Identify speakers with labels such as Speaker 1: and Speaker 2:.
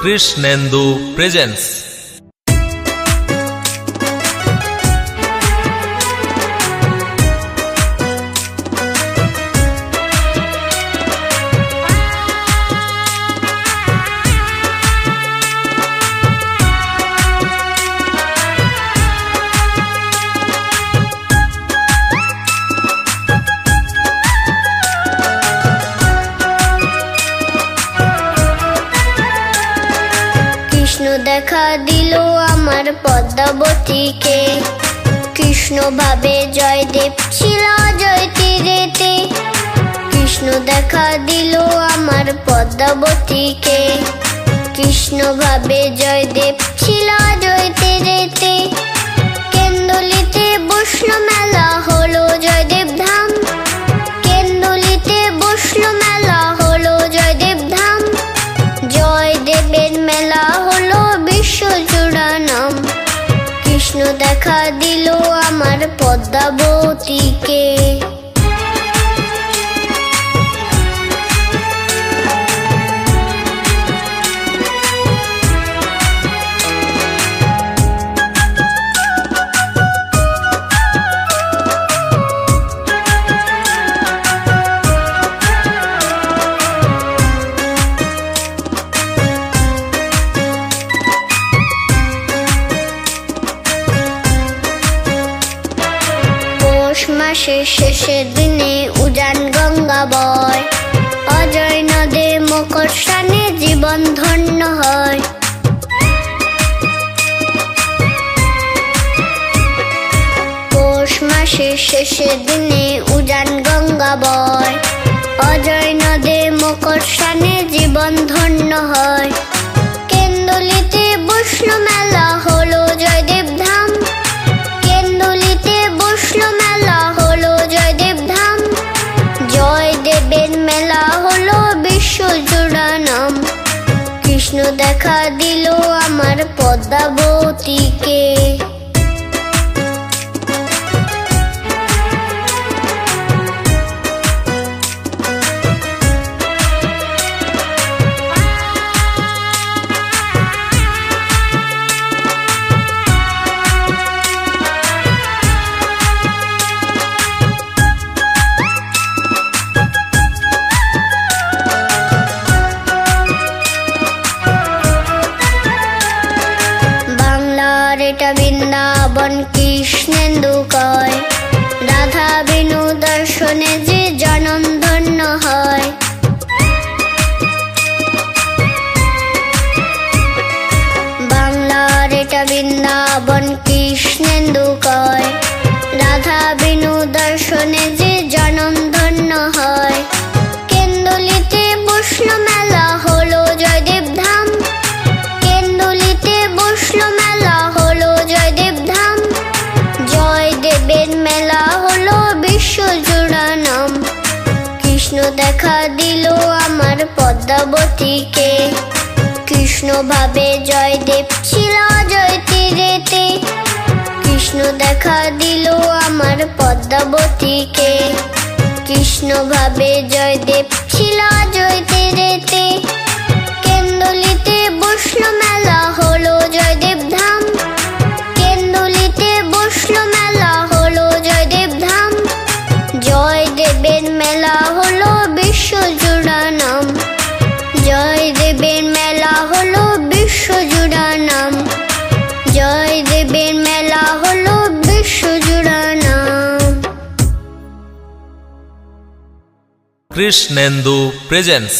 Speaker 1: Krishnendu presence.
Speaker 2: দেখা দিল আমার পদ্মাবতীকে, কৃষ্ণ ভাবে জয়দেব ছিল জয় তীরেতে। কৃষ্ণ দেখা দিল আমার পদ্মাবতীকে, কৃষ্ণ ভাবে জয়দেব ছিল জয় তীরেতে। কেন্দুলিতে বসলো মেলা হলো জয়দেব ধাম, কেন্দুলিতে বসলো মেলা হলো জয়দেব ধাম। জয়দেবের মেলা হলো বিশ্বজোড়া নাম। কৃষ্ণ দেখা দিল আমার পদ্মাবতীকে। মাসের শেষের দিনে উজান গঙ্গা বয়, অজয় নদে মকর স্নানে জীবন ধন্য হয়। পৌষ মাসের শেষের দিনে উজান গঙ্গা বয়, অজয় নদে মকর স্নানে জীবন ধন্য হয়। কেন্দুলিতে বসলো মেলা হলো জয়দেব ধাম, কেন্দুলিতে বসলো মেলা হলো জয়দেব ধাম। জয়দেবের মেলা হলো বিশ্বজোড়া নাম। কৃষ্ণ দেখা দিল আমার পদ্মাবতীকে। এটা বৃন্দাবন কৃষ্ণেন্দু কয়, রাধা বিনু দর্শনে যে জনম ধন্য হয়। বাংলার এটা বৃন্দাবন কৃষ্ণেন্দু কয়, রাধা বিনু দর্শনে যে জনম ধন্য হয়। কেন্দুলিতে বসলো মেলা হলো জয়দেব ধাম, কেন্দুলিতে বসলো মেলা হলো জয়দেব ধাম। জয়দেবের মেলা হলো বিশ্বজোড়া নাম। কৃষ্ণ দেখা দিল আমার পদ্মাবতীকে, কৃষ্ণ ভাবে জয়দেব ছিল জয় তীরেতে। কৃষ্ণ দেখা দিল আমার পদ্মাবতীকে, কৃষ্ণ ভাবে জয়দেব ছিল জয় তীরেতে। কেন্দুলিতে বসলো মেলা হলো জয়দেব ধাম, কেন্দুলিতে বসলো মেলা হলো জয়দেব ধাম। জয়দেবের মেলা হলো বিশ্বজোড়া নাম। জয়দেবের মেলা হলো বিশ্বজোড়া নাম। জয়দেবের মেলা হলো বিশ্বজোড়া নাম।
Speaker 1: কৃষ্ণেন্দু প্রেজেন্স।